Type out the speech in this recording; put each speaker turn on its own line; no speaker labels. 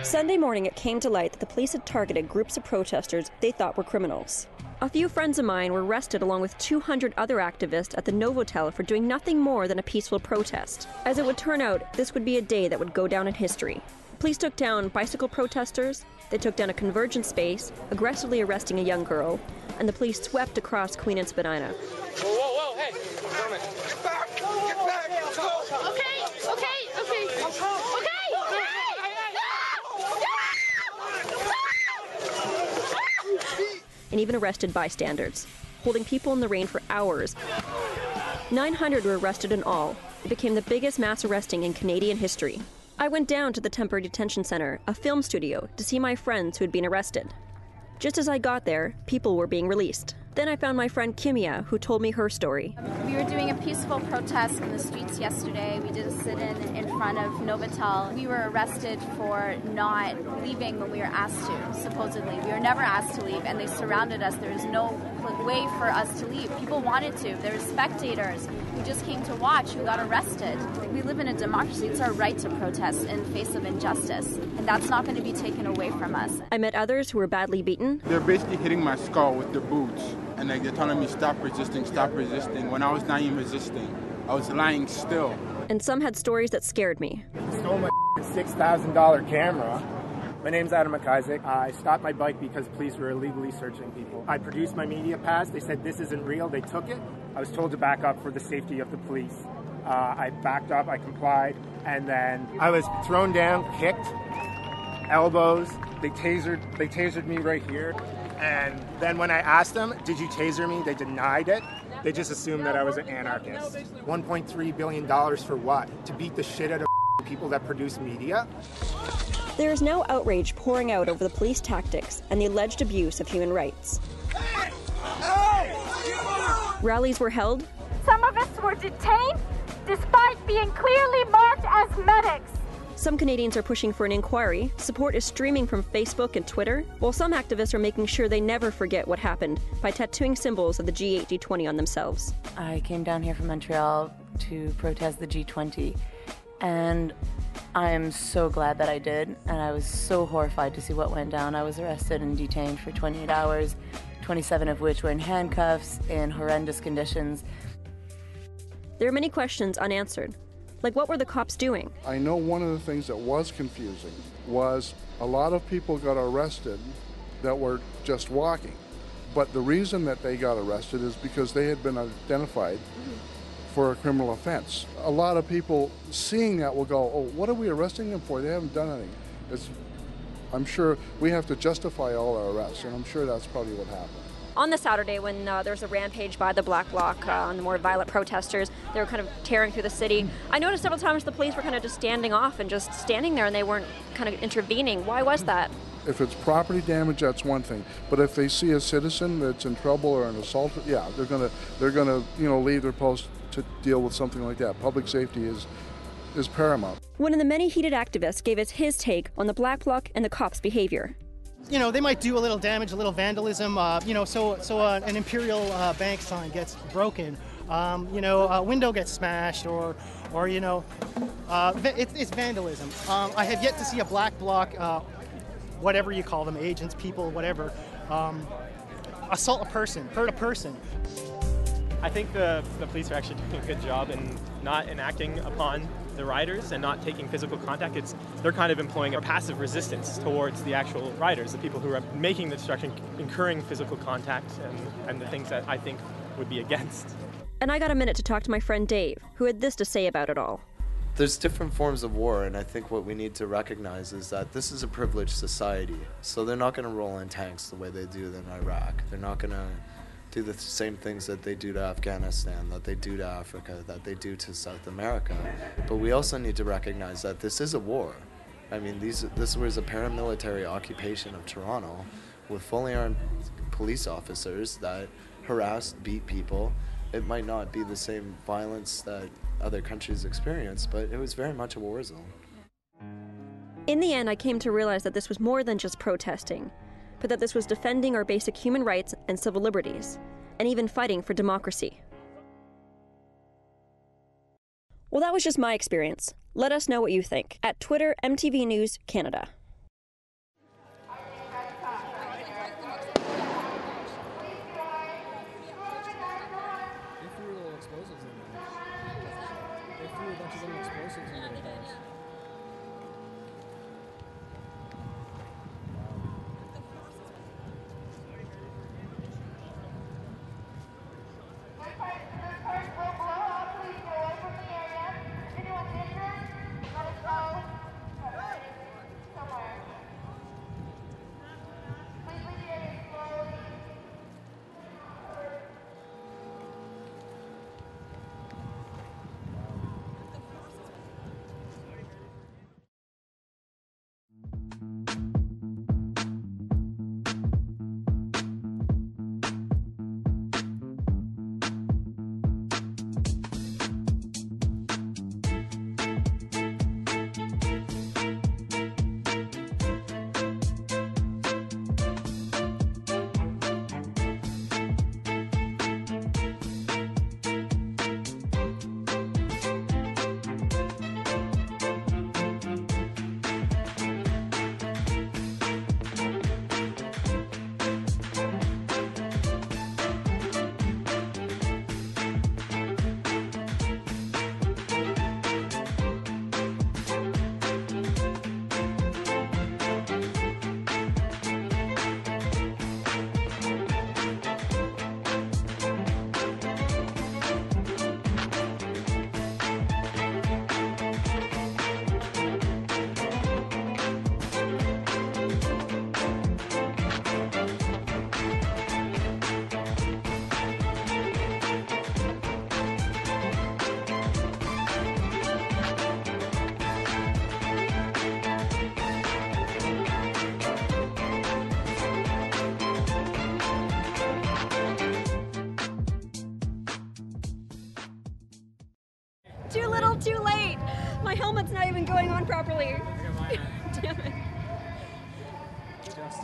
Sunday morning, it came to light that the police had targeted groups of protesters they thought were criminals. A few friends of mine were arrested along with 200 other activists at the Novotel for doing nothing more than a peaceful protest. As it would turn out, this would be a day that would go down in history. Police took down bicycle protesters, they took down a convergence space, aggressively arresting a young girl, and the police swept across Queen and Spadina.
Whoa, whoa, whoa, hey! Get back! Get back! Let's go! Okay!
And even arrested bystanders, holding people in the rain for hours. 900 were arrested in all. It became the biggest mass arresting in Canadian history. I went down to the temporary detention center, a film studio, to see my friends who had been arrested. Just as I got there, people were being released. Then I found my friend Kimia, who told me her story.
We were doing a peaceful protest in the streets yesterday. We did a sit-in front of Novotel. We were arrested for not leaving when we were asked to, supposedly. We were never asked to leave, and they surrounded us. There was no way for us to leave. People wanted to. There were spectators who just came to watch who got arrested. We live in a democracy. It's our right to protest in the face of injustice, and that's not going to be taken away from us.
I met others who were badly beaten.
They're basically hitting my skull with their boots. And they're telling me, stop resisting, when I was not even resisting. I was lying still.
And some had stories that scared me.
Stole my $6,000 camera. My name's Adam McIsaac. I stopped my bike because police were illegally searching people. I produced my media pass. They said this isn't real. They took it. I was told to back up for the safety of the police. I backed up, I complied, and then I was thrown down, kicked, elbows. They tasered me right here. And then when I asked them, did you taser me? They denied it. They just assumed that I was an anarchist. $1.3 billion for what? To beat the shit out of people that produce media?
There is now outrage pouring out over the police tactics and the alleged abuse of human rights. Rallies were held.
Some of us were detained despite being clearly marked as medics.
Some Canadians are pushing for an inquiry. Support is streaming from Facebook and Twitter, while some activists are making sure they never forget what happened by tattooing symbols of the G8, G20 on themselves.
I came down here from Montreal to protest the G20, and I'm so glad that I did, and I was so horrified to see what went down. I was arrested and detained for 28 hours, 27 of which were in handcuffs in horrendous conditions.
There are many questions unanswered. Like, what were the cops doing?
I know one of the things that was confusing was a lot of people got arrested that were just walking. But the reason that they got arrested is because they had been identified for a criminal offense. A lot of people seeing that will go, oh, what are we arresting them for? They haven't done anything. I'm sure we have to justify all our arrests, and I'm sure that's probably what happened.
On the Saturday, when there was a rampage by the Black Bloc on the more violent protesters, they were kind of tearing through the city. I noticed several times the police were kind of just standing off and just standing there, and they weren't kind of intervening. Why was that?
If it's property damage, that's one thing. But if they see a citizen that's in trouble or an assault, yeah, they're gonna leave their post to deal with something like that. Public safety is paramount.
One of the many heated activists gave us his take on the Black Bloc and the cops' behavior.
You know, they might do a little damage, a little vandalism, so an Imperial Bank sign gets broken, a window gets smashed, or it's vandalism. I have yet to see a Black Bloc, whatever you call them, agents, people, whatever, assault a person, hurt a person.
I think the police are actually doing a good job in not enacting upon the riders and not taking physical contact. They're kind of employing a passive resistance towards the actual riders, the people who are making the destruction, incurring physical contact, and the things that I think would be against.
And I got a minute to talk to my friend Dave, who had this to say about it all.
There's different forms of war, and I think what we need to recognize is that this is a privileged society, so they're not going to roll in tanks the way they do in Iraq. They're not going to do the same things that they do to Afghanistan, that they do to Africa, that they do to South America. But we also need to recognize that this is a war. I mean, this was a paramilitary occupation of Toronto with fully armed police officers that harassed, beat people. It might not be the same violence that other countries experience, but it was very much a war zone.
In the end, I came to realize that this was more than just protesting, but that this was defending our basic human rights and civil liberties, and even fighting for democracy. Well, that was just my experience. Let us know what you think at Twitter, MTV News Canada.
Too little, too late. My helmet's not even going on properly. Damn it.
Just.